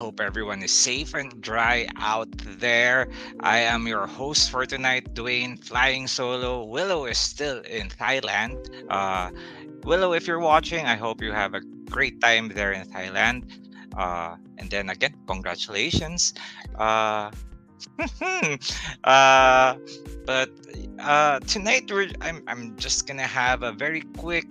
Hope everyone is safe and dry out there. I am your host for tonight, Dwayne, flying solo. Willow is still in Thailand. Willow, if you're watching, I hope you have a great time there in Thailand. And then again, congratulations. Uh, uh, but Tonight I'm just gonna have a very quick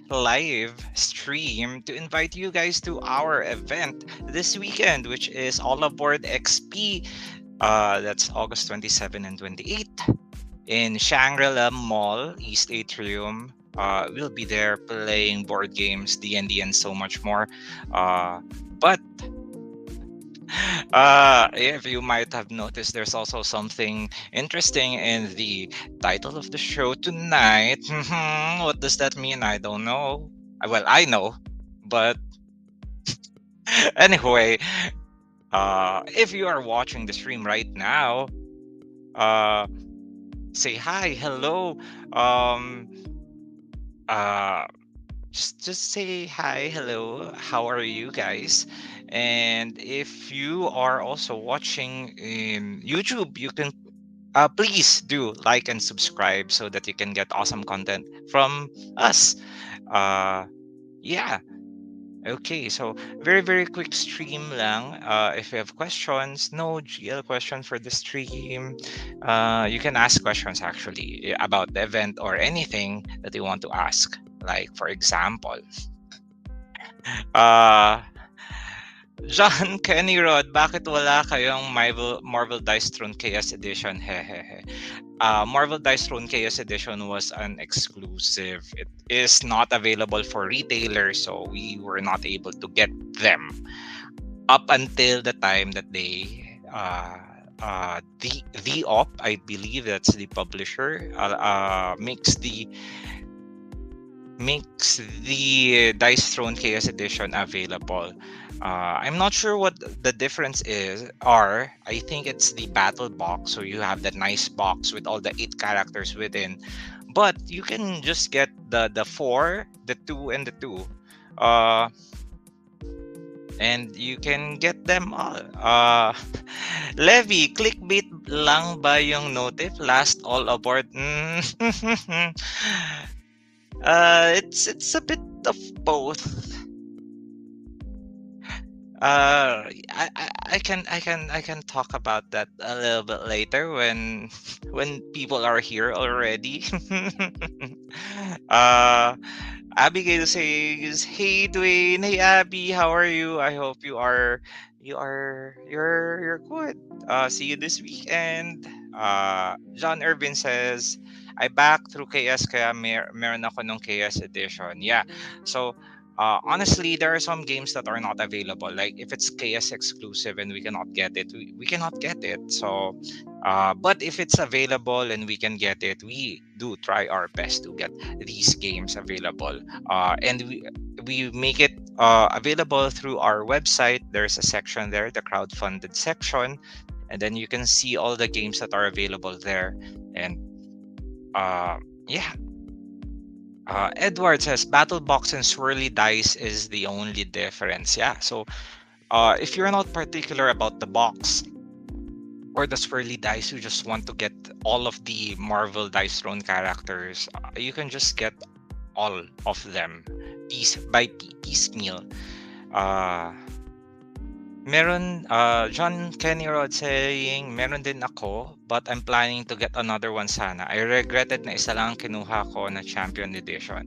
live stream to invite you guys to our event this weekend, which is All Aboard XP. That's August 27 and 28 in Shangri-La Mall, East Atrium. We'll be there playing board games, D&D, and so much more. But if you might have noticed, there's also something interesting in the title of the show tonight. What does that mean? I don't know. Well, I know, but anyway, if you are watching the stream right now, uh, say hi, hello. Um, uh, just say hi, hello. How are you guys? And if you are also watching in YouTube, you can please do like and subscribe so that you can get awesome content from us. Uh, yeah. Okay, so very quick stream lang. If you have questions, no GL question for the stream. You can ask questions actually about the event or anything that you want to ask. Like for example, uh, John Kenny Rod, bakit wala kayong Marvel Dice Throne Chaos Edition? Hehehe. Marvel Dice Throne Chaos Edition was an exclusive. It is not available for retailers, so we were not able to get them up until the time that they the op, I believe that's the publisher, makes the Dice Throne Chaos Edition available. I'm not sure what the difference are. I think it's the battle box, so you have the nice box with all the 8 characters within. But you can just get the 4, the 2, and the 2. Uh, and you can get them all. Levy, clickbait lang ba yung notif? Last all aboard? It's a bit of both. I can talk about that a little bit later when people are here already. uh, Abigail says, "Hey Dwayne, hey Abby, how are you? I hope you're good. See you this weekend." John Irvin says, "I back through KS kaya meron ako nung KS edition." Yeah. So honestly, there are some games that are not available. Like if it's KS exclusive and we cannot get it, we cannot get it. So, but if it's available and we can get it, we do try our best to get these games available. And we make it available through our website. There's a section there, the crowdfunded section, and then you can see all the games that are available there. And uh, yeah, Edward says battle box and swirly dice is the only difference. Yeah. So if you're not particular about the box or the swirly dice, you just want to get all of the Marvel Dice Throne characters, you can just get all of them piecemeal. Uh, John Kenny Rod saying, meron din ako, but I'm planning to get another one sana. I regretted na isa lang kinuha ko na Champion Edition.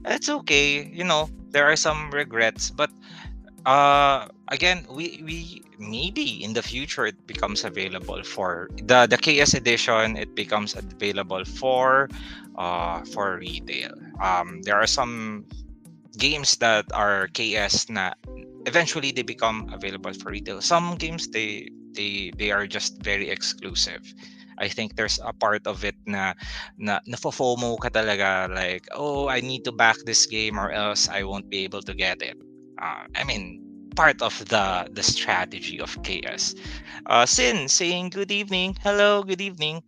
It's okay, there are some regrets, but again, we maybe in the future it becomes available for the KS edition. It becomes available for retail. There are some games that are KS na eventually they become available for retail. Some games they are just very exclusive. I think there's a part of it na FOMO ka talaga, like, oh, I need to back this game or else I won't be able to get it. I mean, part of the strategy of KS. Sin saying good evening. Hello, good evening.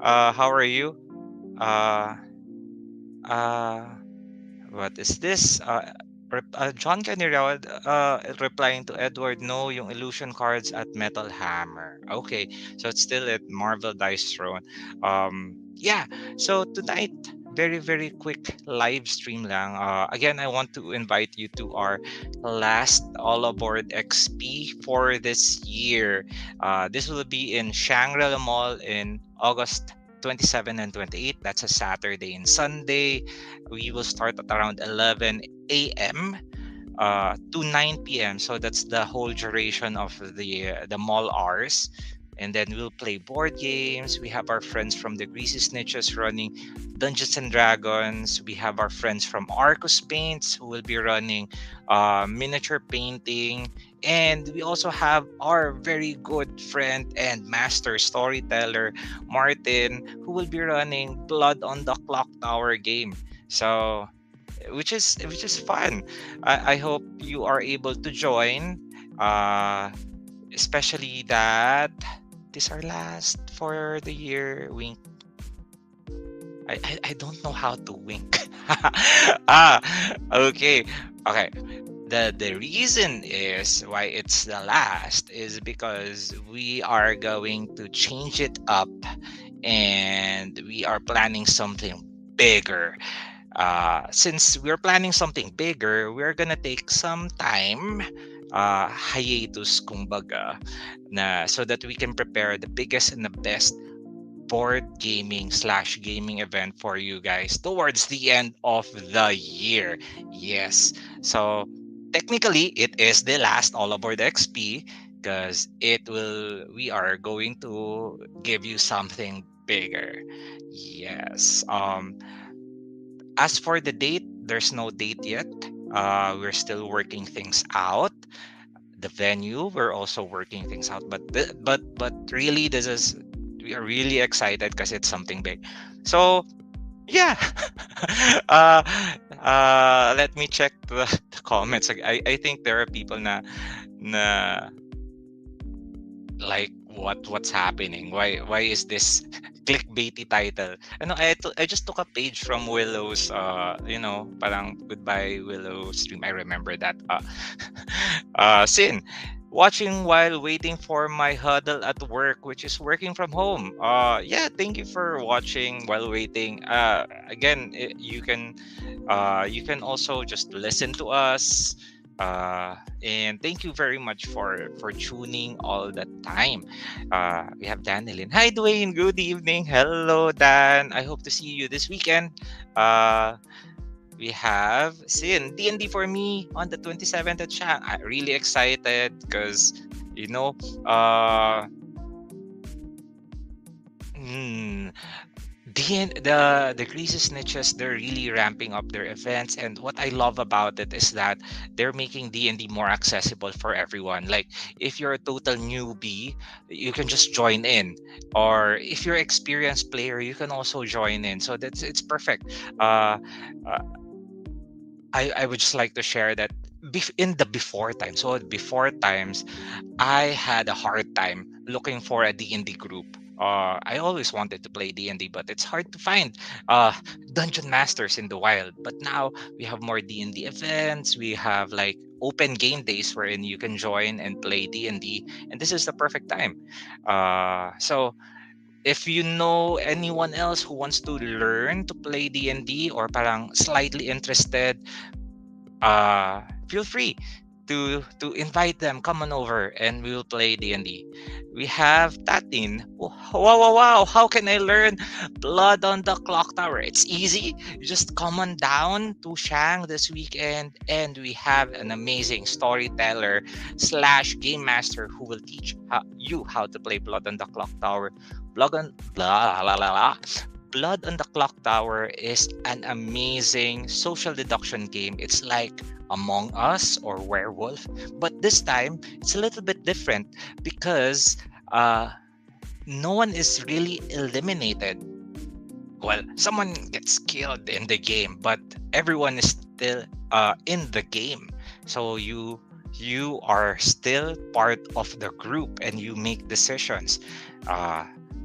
How are you? Uh, uh, what is this? John Canirao replying to Edward, no, yung illusion cards at Metal Hammer. Okay, so it's still at Marvel Dice Throne. Yeah, so tonight, very, very quick live stream lang. Again, I want to invite you to our last All Aboard XP for this year. This will be in Shangri-La Mall in August 27 and 28. That's a Saturday and Sunday. We will start at around 11 a.m. To 9 p.m. So that's the whole duration of the mall hours. And then we'll play board games. We have our friends from the Greasy Snitches running Dungeons and Dragons. We have our friends from Arcus Paints who will be running miniature painting. And we also have our very good friend and master storyteller, Martin, who will be running Blood on the Clock Tower game. So which is fun. I hope you are able to join. Especially that this our last for the year. Wink. I don't know how to wink. ah, okay, okay. The reason is why it's the last is because we are going to change it up, and we are planning something bigger. Since we're planning something bigger, we're gonna take some time, hiatus kumbaga, so that we can prepare the biggest and the best board gaming slash gaming event for you guys towards the end of the year. Yes. So technically it is the last All Aboard XP because we are going to give you something bigger. Yes. As for the date, there's no date yet. We're still working things out. The venue, we're also working things out. But really, we are really excited because it's something big. So yeah, uh, let me check the comments. I think there are people na like what's happening, why is this clickbaity title. I just took a page from Willow's parang goodbye Willow stream. I remember that. Sin, watching while waiting for my huddle at work, which is working from home. Yeah, thank you for watching while waiting. Again, you can also just listen to us. And thank you very much for tuning all the time. We have Danilyn. Hi Dwayne, good evening. Hello Dan, I hope to see you this weekend. We have Sin, D&D for me on the 27th at Shang. I'm really excited because uh hmm, the Greasy Snitches, they're really ramping up their events, and what I love about it is that they're making D&D more accessible for everyone. Like if you're a total newbie, you can just join in, or if you're an experienced player, you can also join in. So it's perfect. uh, uh, I would just like to share that in the before times. So before times, I had a hard time looking for a D&D group. I always wanted to play D&D, but it's hard to find uh, dungeon masters in the wild. But now we have more D&D events. We have like open game days wherein you can join and play D&D, and this is the perfect time. So if you know anyone else who wants to learn to play D&D or parang slightly interested, feel free to invite them. Come on over and we will play D&D. We have Tatin. Wow, wow, wow! How can I learn Blood on the Clock Tower? It's easy. You just come on down to Shang this weekend, and we have an amazing storyteller slash game master who will teach you how to play Blood on the Clock Tower. Blood on blah, blah, blah, blah. Blood on the Clock Tower is an amazing social deduction game. It's like Among Us or Werewolf, but this time it's a little bit different because no one is really eliminated. Well, someone gets killed in the game, but everyone is still in the game. So you are still part of the group and you make decisions.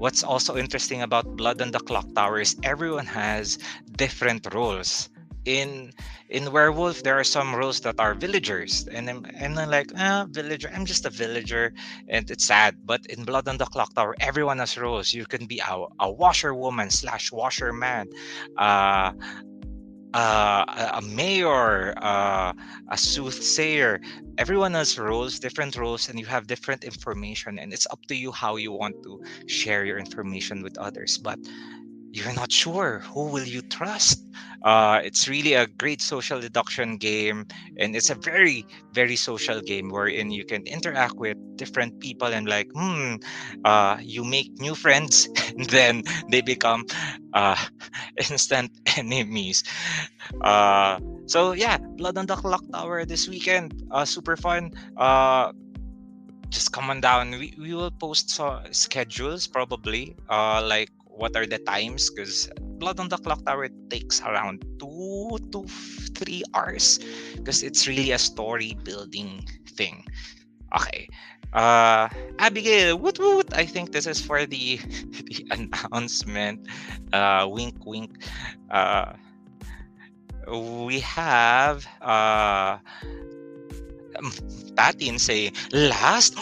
What's also interesting about Blood on the Clock Tower is everyone has different roles. in werewolf there are some roles that are villagers, and I'm like, villager, I'm just a villager, and it's sad. But in Blood on the Clock Tower, everyone has roles. You can be a washerwoman slash washerman, uh a mayor, a soothsayer. Everyone has roles, different roles, and you have different information, and it's up to you how you want to share your information with others. But you're not sure who will you trust. It's really a great social deduction game, and it's a very very social game wherein you can interact with different people and like, you make new friends and then they become uh, instant enemies. uh, so yeah, Blood on the Clock Tower this weekend, super fun. Just come on down. We will post schedules probably, like what are the times, because Blood on the Clock Tower takes around 2 to 3 hours, because it's really a story building thing. Okay. uh Abigail, woot woot, I think this is for the the announcement. Wink wink. uh we have Patin saying last.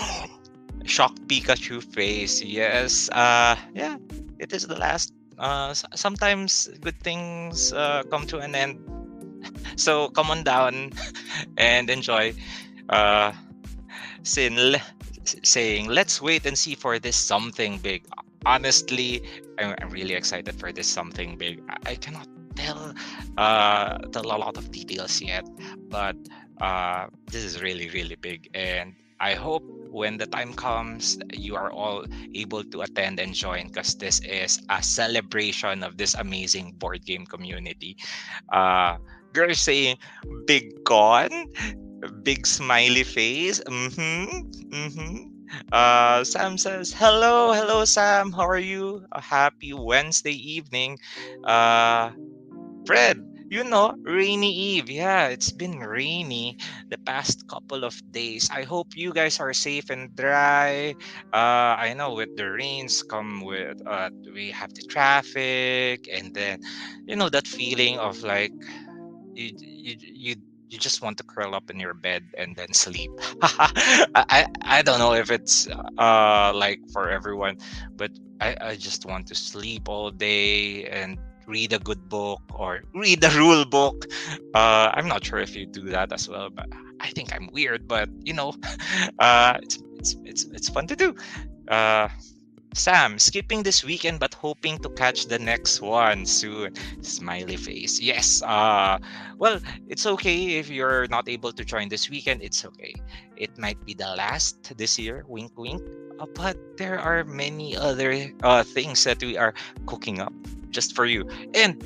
Shocked Pikachu face. Yes. Yeah, it is the last. Sometimes good things come to an end. So come on down and enjoy. Uh, Sin saying, let's wait and see for this something big. Honestly, I'm really excited for this something big. I cannot tell a lot of details yet, but this is really really big, and I hope when the time comes, you are all able to attend and join, because this is a celebration of this amazing board game community. Girl saying, big gone, big smiley face. Sam says, hello, hello, Sam. How are you? A happy Wednesday evening. Uh, Fred, rainy eve. Yeah, it's been rainy the past couple of days. I hope you guys are safe and dry. I know with the rains come with we have the traffic, and then that feeling of like you just want to curl up in your bed and then sleep. I don't know if it's like for everyone, but I just want to sleep all day and read a good book or read a rule book. I'm not sure if you do that as well, but I think I'm weird. But it's fun to do. Uh, Sam, skipping this weekend but hoping to catch the next one soon. Smiley face. Yes. Well, it's okay if you're not able to join this weekend. It's okay. It might be the last this year. Wink, wink. But there are many other things that we are cooking up just for you. And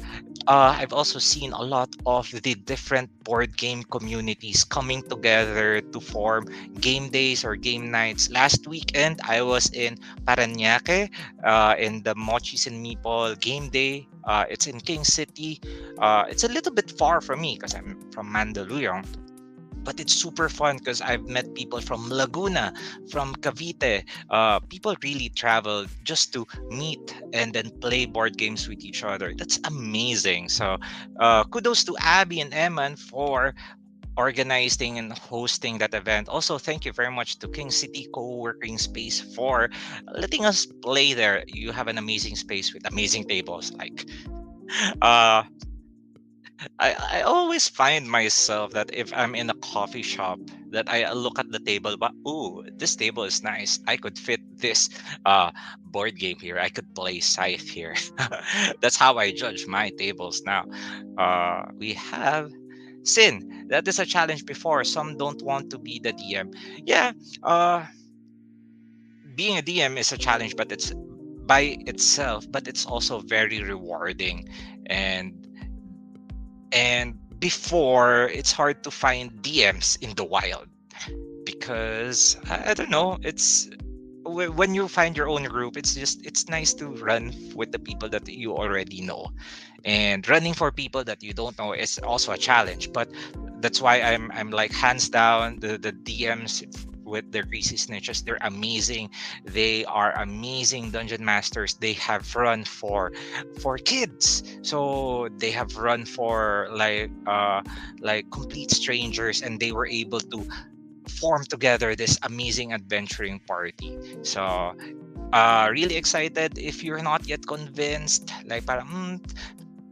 I've also seen a lot of the different board game communities coming together to form game days or game nights. Last weekend, I was in Parañaque, in the Mochis and Meeple game day. It's in King City. It's a little bit far from me because I'm from Mandaluyong, but it's super fun because I've met people from Laguna, from Cavite. People really travel just to meet and then play board games with each other. That's amazing. So, kudos to Abby and Eman for organizing and hosting that event. Also, thank you very much to King City Co-working Space for letting us play there. You have an amazing space with amazing tables. Like, uh, I always find myself that if I'm in a coffee shop, that I look at the table, but ooh, this table is nice. I could fit this board game here. I could play Scythe here. That's how I judge my tables now. We have Sin. That is a challenge before. Some don't want to be the DM. Yeah, uh, being a DM is a challenge, but it's by itself, but it's also very rewarding. And before, it's hard to find DMs in the wild because I don't know. It's when you find your own group, it's nice to run with the people that you already know, and running for people that you don't know is also a challenge. But that's why I'm like hands down the DMs with the Greasy Snitches. They're amazing. They are amazing dungeon masters. They have run for kids. So they have run for like complete strangers, and they were able to form together this amazing adventuring party. So really excited. If you're not yet convinced, like parang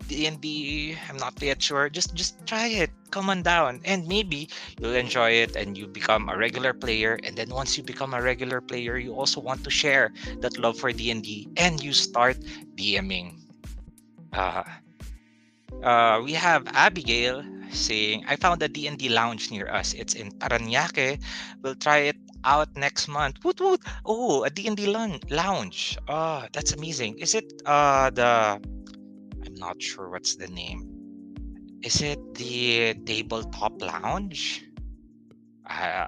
D&D, I'm not yet sure. Just try it. Come on down, and maybe you'll enjoy it, and you become a regular player. And then once you become a regular player, you also want to share that love for D&D, and you start DMing. Uh, we have Abigail saying, "I found a D&D lounge near us. It's in Paranaque. We'll try it out next month." Woot woot! Oh, a D&D lounge. Oh, that's amazing. Is it the? I'm not sure what's the name. Is it the tabletop lounge? Uh,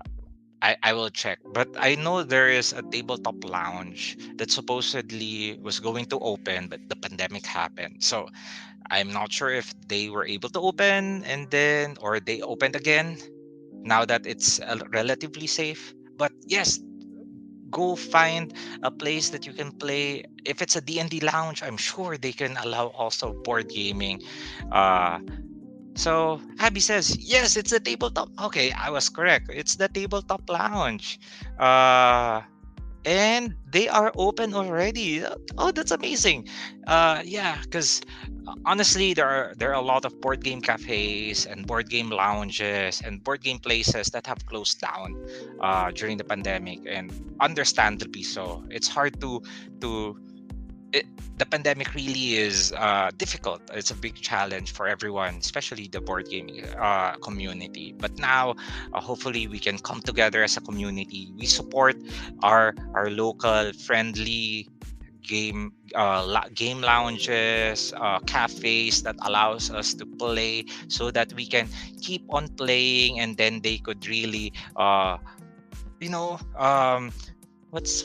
I will check, but I know there is a tabletop lounge that supposedly was going to open, but the pandemic happened. So I'm not sure if they were able to open and then, or they opened again now that it's relatively safe. But yes, go find a place that you can play. If it's a D&D lounge, I'm sure they can allow also board gaming. Uh, So Abby says, yes, it's the tabletop. Okay, I was correct. It's the tabletop lounge. And they are open already. Oh, that's amazing. Yeah, because honestly, there are a lot of board game cafes and board game lounges and board game places that have closed down during the pandemic, and understandably so. It's hard to it, the pandemic really is difficult. It's a big challenge for everyone, especially the board gaming community. But now, hopefully, we can come together as a community. We support our local friendly game lounges, cafes that allows us to play, so that we can keep on playing, and then they could really you know what's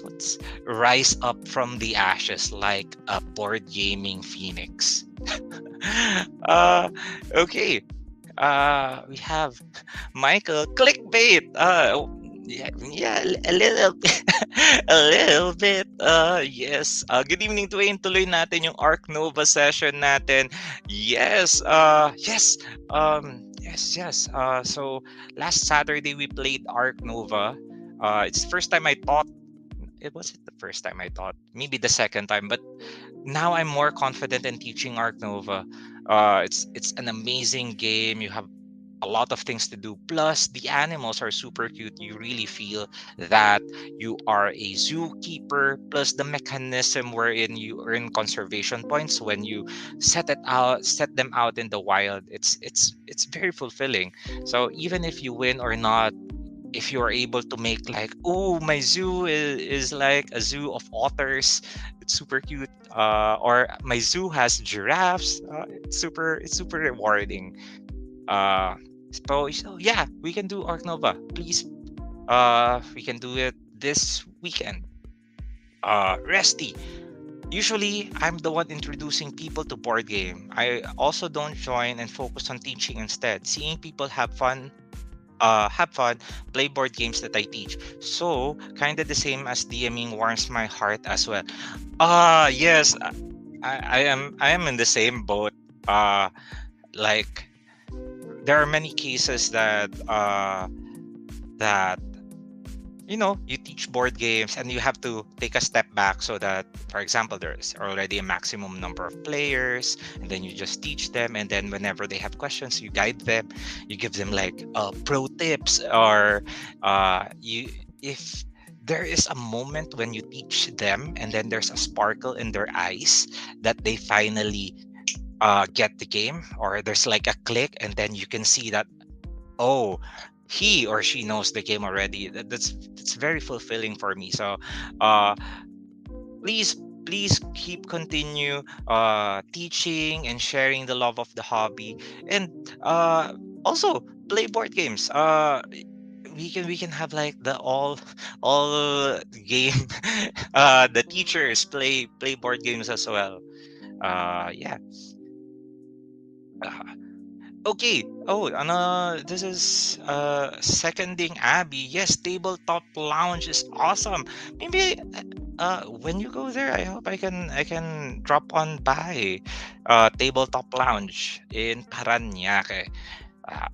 rise up from the ashes like a board gaming phoenix. uh okay, we have Michael clickbait. Yeah, yeah, a little bit, a little bit. Yes. Good evening, Dwayne. Tuloy natin yung Arc Nova session natin. Yes. Yes. Yes. So last Saturday we played Arc Nova. It's the first time I thought. It wasn't the first time I thought. Maybe the second time, but now I'm more confident in teaching Arc Nova. It's an amazing game. You have a lot of things to do. Plus, the animals are super cute. You really feel that you are a zookeeper. Plus, the mechanism wherein you earn conservation points when you set them out in the wild. It's very fulfilling. So even if you win or not, if you are able to make like, oh, my zoo is like a zoo of otters, it's super cute. Or my zoo has giraffes. It's super rewarding. uh so yeah, we can do Arc Nova, please. We can do it this weekend. Resty, usually I'm the one introducing people to board game. I also don't join and focus on teaching instead. Seeing people have fun, play board games that I teach. So kind of the same as DMing warms my heart as well. Yes, I am in the same boat. Like, there are many cases that you teach board games and you have to take a step back, so that, for example, there's already a maximum number of players, and then you just teach them, and then whenever they have questions, you guide them, you give them like pro tips, or you if there is a moment when you teach them and then there's a sparkle in their eyes that they finally get the game, or there's like a click, and then you can see that, oh, he or she knows the game already. That's very fulfilling for me. So uh please please keep continue teaching and sharing the love of the hobby, and also play board games. We can have like the all game. The teachers play board games as well. Yeah. Okay. Oh, this is seconding Abby. Yes, tabletop lounge is awesome. Maybe when you go there, I hope I can drop on by tabletop lounge in Paranaque. Uh,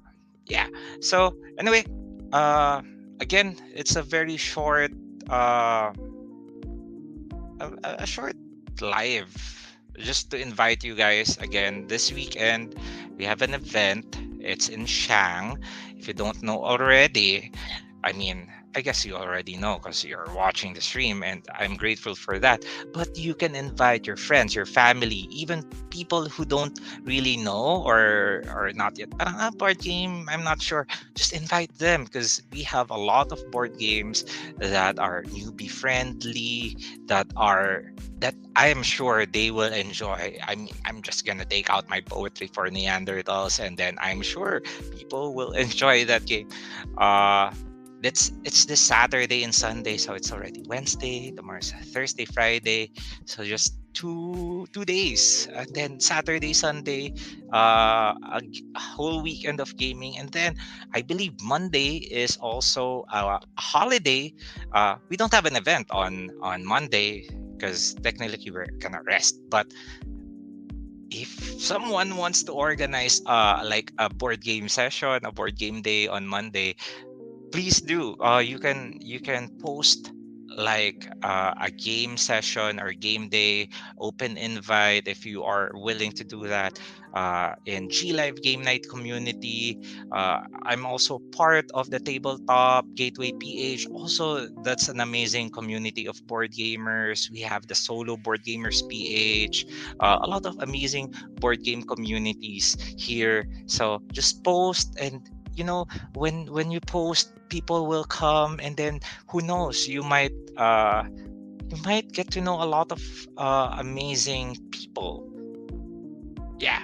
yeah. So anyway, uh again, it's a very short uh a short live just to invite you guys again this weekend. We have an event. It's in Shang. If you don't know already, I mean, I guess you already know because you're watching the stream, and I'm grateful for that. But you can invite your friends, your family, even people who don't really know or not yet. Parang board game, I'm not sure. Just invite them because we have a lot of board games that are newbie friendly, that I am sure they will enjoy. I'm just gonna take out my poetry for Neanderthals, and then I'm sure people will enjoy that game. Uh, it's this Saturday and Sunday, so it's already Wednesday. Tomorrow's Thursday, Friday, so just two days, and then Saturday, Sunday, a whole weekend of gaming, and then I believe Monday is also a holiday. We don't have an event on Monday because technically we're gonna rest, but if someone wants to organize like a board game session, a board game day on Monday, please do. You can post like a game session or game day, open invite if you are willing to do that in G Live Game Night community. I'm also part of the Tabletop Gateway PH. Also, that's an amazing community of board gamers. We have the Solo Board Gamers PH. A lot of amazing board game communities here. So just post, and you know when you post, people will come, and then who knows, you might get to know a lot of amazing people. Yeah.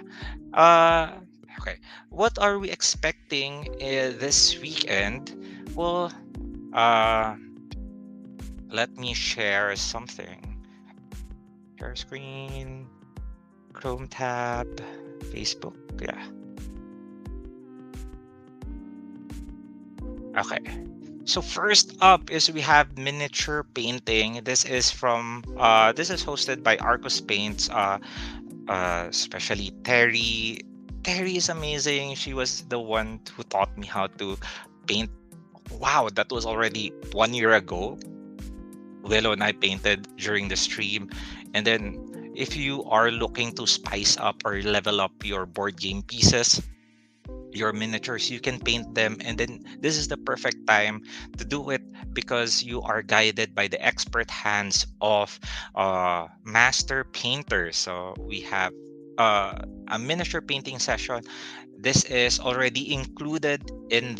uh okay, what are we expecting this weekend? Well, uh let me share something. Share screen, Chrome tab, Facebook. Yeah. Okay. So first up is we have miniature painting. This is hosted by Arcus Paints, especially Terry. Terry is amazing. She was the one who taught me how to paint. Wow, that was already 1 year ago. Willow and I painted during the stream. And then if you are looking to spice up or level up your board game pieces, your miniatures, you can paint them, and then this is the perfect time to do it because you are guided by the expert hands of master painters. So we have uh, a miniature painting session. This is already included in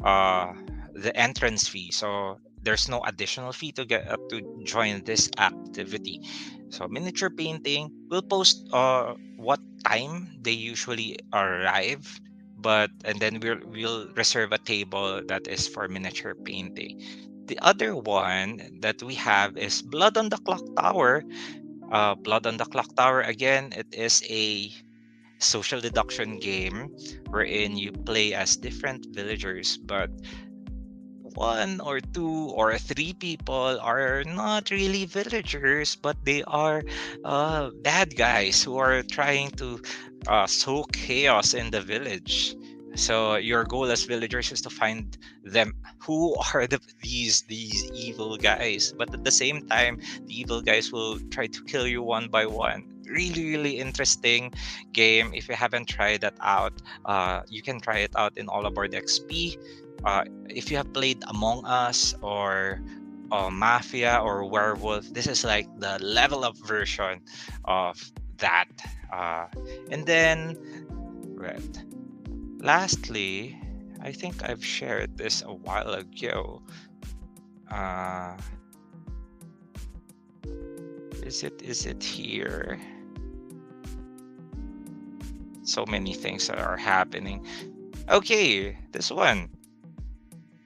uh, the entrance fee, so there's no additional fee to get to join this activity. So miniature painting, we'll post what time they usually arrive, but and then we'll reserve a table that is for miniature painting. The other one that we have is Blood on the Clock Tower. Blood on the Clock Tower, again, it is a social deduction game wherein you play as different villagers, but one or two or three people are not really villagers, but they are bad guys who are trying to sow chaos in the village. So your goal as villagers is to find them, who are these evil guys. But at the same time, the evil guys will try to kill you one by one. Really interesting game. If you haven't tried that out, you can try it out in All Aboard XP. If you have played Among Us or Mafia or Werewolf, this is like the level up version of that. Uh, and then, right. Lastly, I think I've shared this a while ago. Uh, is it here? So many things that are happening. Okay, this one.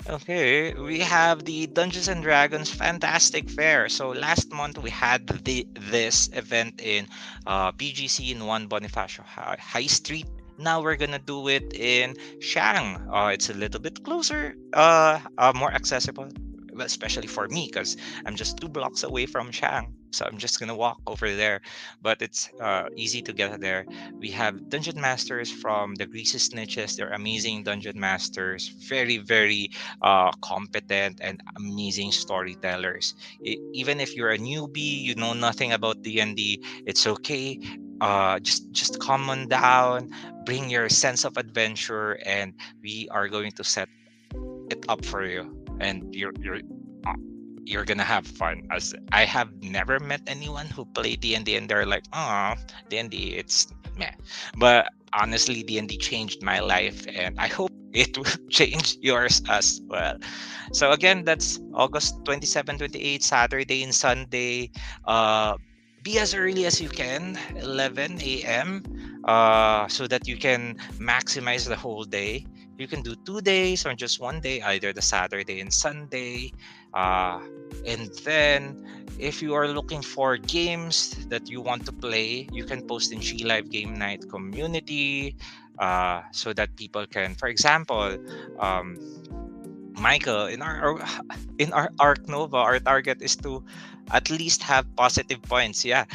Okay, we have the Dungeons and Dragons Fantastic Fair. So last month we had this event in BGC in 1 Bonifacio High Street. Now we're gonna do it in Shang. It's a little bit closer, more accessible, well, especially for me because I'm just 2 blocks away from Shang. So I'm just gonna walk over there, but it's easy to get there. We have dungeon masters from the Greasy Snitches. They're amazing dungeon masters, very very competent and amazing storytellers. Even if you're a newbie, you know nothing about D&D, it's okay. Just come on down, bring your sense of adventure, and we are going to set it up for you, and uh, you're gonna have fun. As I have never met anyone who played D&D and they're like, oh, D&D, it's meh. But honestly, D&D changed my life, and I hope it will change yours as well. So again, that's August 27, 28, Saturday and Sunday. Uh, be as early as you can, 11 a.m., so that you can maximize the whole day. You can do 2 days or just one day, either the Saturday and Sunday. Uh, and then, if you are looking for games that you want to play, you can post in G Live Game Night community, so that people can, for example, um, Michael, in our Arc Nova, our target is to at least have positive points. Yeah.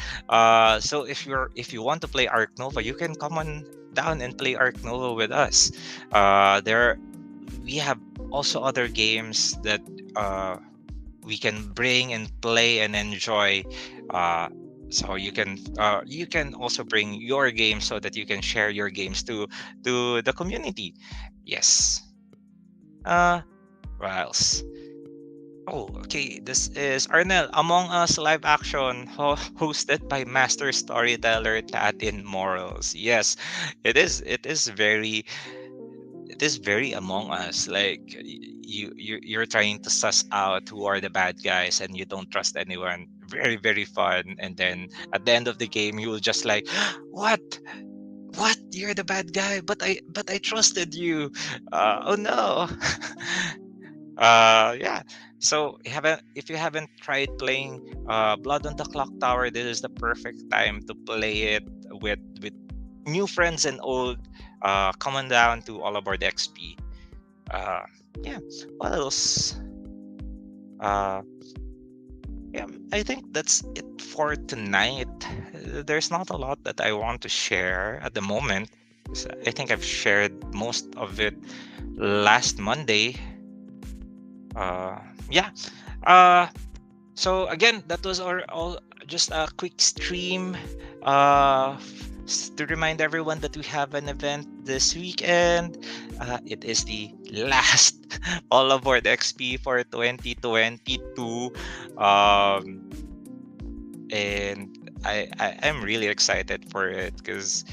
So if you want to play Arc Nova, you can come on down and play Arc Nova with us. There we have also other games that we can bring and play and enjoy. Uh, so you can also bring your games so that you can share your games to the community. Yes. Uh, what else? Oh, okay. This is Arnel, Among Us live action, hosted by master storyteller Tatin Morals. Yes, it is. It is very Among Us. Like you're trying to suss out who are the bad guys, and you don't trust anyone. Very very fun. And then at the end of the game, you will just like, what? What? You're the bad guy, but I trusted you. Oh no. Yeah. So if you haven't tried playing Blood on the Clock Tower, this is the perfect time to play it with new friends and old. Come on down to All Aboard XP. Uh, yeah. What else? Uh, yeah, I think that's it for tonight. There's not a lot that I want to share at the moment. I think I've shared most of it last Monday. Uh, yeah. Uh, so again, that was our all just a quick stream. To remind everyone that we have an event this weekend. It is the last All Aboard XP for 2022. Um, and I'm really excited for it because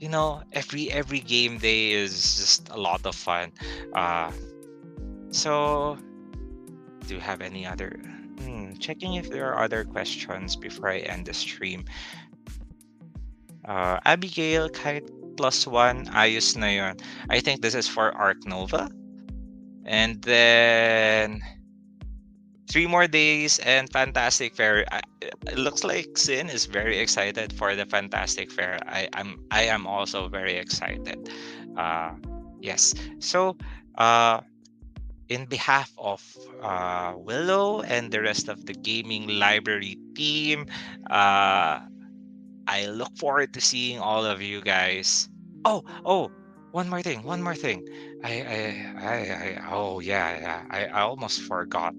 every game day is just a lot of fun. Uh, so do you have any other checking if there are other questions before I end the stream? Abigail, Kite +1, ayos na yun. I think this is for Arc Nova. And then 3 more days and Fantastic Fair. It looks like Sin is very excited for the Fantastic Fair. I am also very excited. Yes. So in behalf of Willow and the rest of the gaming library team, I look forward to seeing all of you guys. Oh, one more thing. Oh yeah, I almost forgot.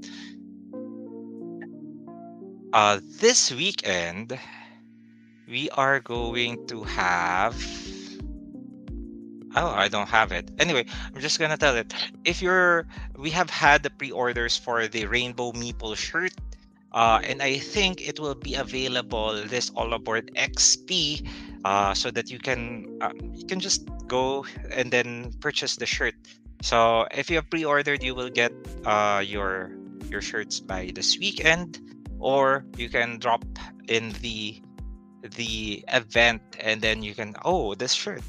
This weekend we are going to have. Oh, I don't have it. Anyway, I'm just gonna tell it. We have had the pre-orders for the Rainbow Meeple shirt. And I think it will be available this All Aboard XP, so that you can just go and then purchase the shirt. So if you have pre-ordered, you will get your shirts by this weekend, or you can drop in the event and then you can, this shirt,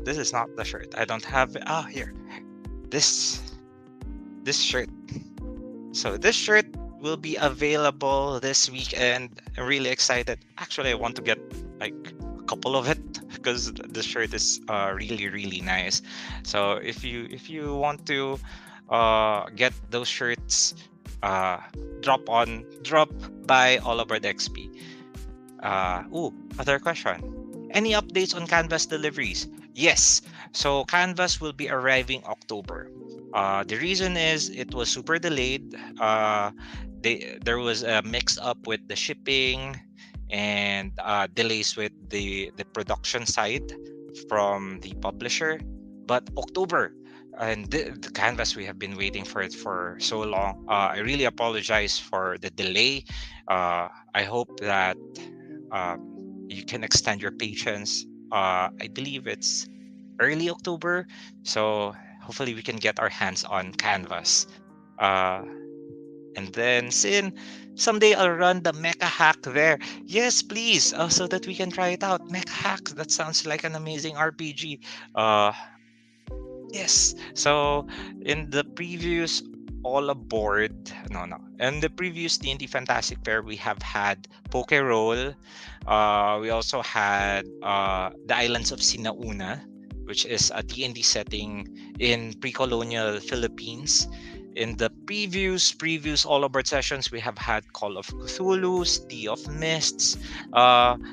this is not the shirt, I don't have it. Here, this shirt. So this shirt will be available this weekend. I'm really excited. Actually, I want to get like a couple of it because the shirt is really really nice. So if you want to get those shirts, uh, drop by all over the XP. Other question. Any updates on Canvas deliveries? Yes. So Canvas will be arriving October. The reason is it was super delayed. There was a mix up with the shipping and delays with the production side from the publisher. But October, and the Canvas, we have been waiting for it for so long. I really apologize for the delay. I hope that you can extend your patience. I believe it's early October, so hopefully we can get our hands on Canvas. Uh, and then, Sin, someday I'll run the mecha hack there. Yes, please, so that we can try it out. Mecha hack, that sounds like an amazing RPG. Uh, Yes. So in the previous all aboard, no. In the previous D&D Fantastic Fair, we have had Poke Roll. We also had the Islands of Sinauna, which is a D&D setting in pre-colonial Philippines. In the previous all aboard sessions, we have had Call of Cthulhu, Sea of Mists.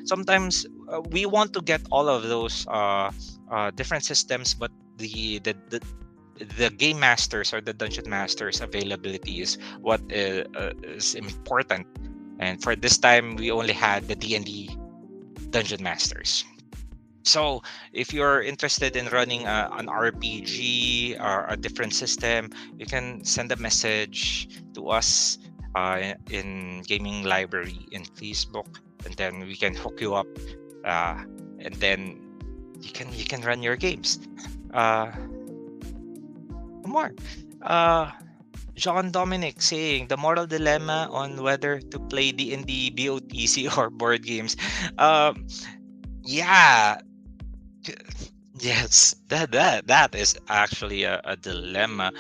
Sometimes we want to get all of those different systems, but the game masters or the dungeon masters availability is what is important. And for this time, we only had the D&D dungeon masters. So if you're interested in running an RPG or a different system, you can send a message to us in Gaming Library in Facebook, and then we can hook you up, and then you can run your games. More. Uh, John Dominic saying the moral dilemma on whether to play D&D BOTC or board games. Yeah, yes, that is actually a dilemma.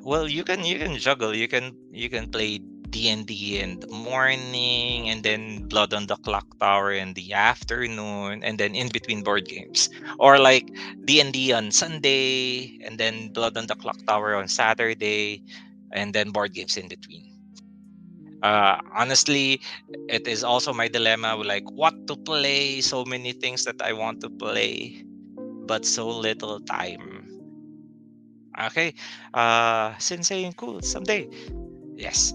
Well, you can juggle. You can play D&D in the morning, and then Blood on the Clocktower in the afternoon, and then in between board games, or like D&D on Sunday, and then Blood on the Clocktower on Saturday, and then board games in between. Honestly, it is also my dilemma, like what to play. So many things that I want to play, but so little time. Okay, Sensei, cool someday. Yes.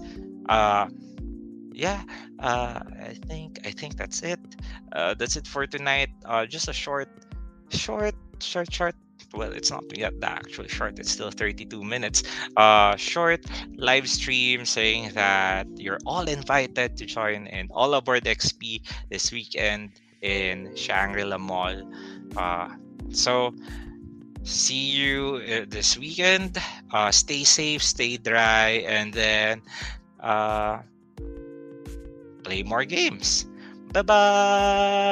Uh, yeah. I think that's it. That's it for tonight. Just a short. Well, it's not yet that actually short. It's still 32 minutes. Short live stream saying that you're all invited to join in All Aboard XP this weekend in Shangri-La Mall. So see you this weekend. Stay safe, stay dry, and then uh, play more games. Bye bye.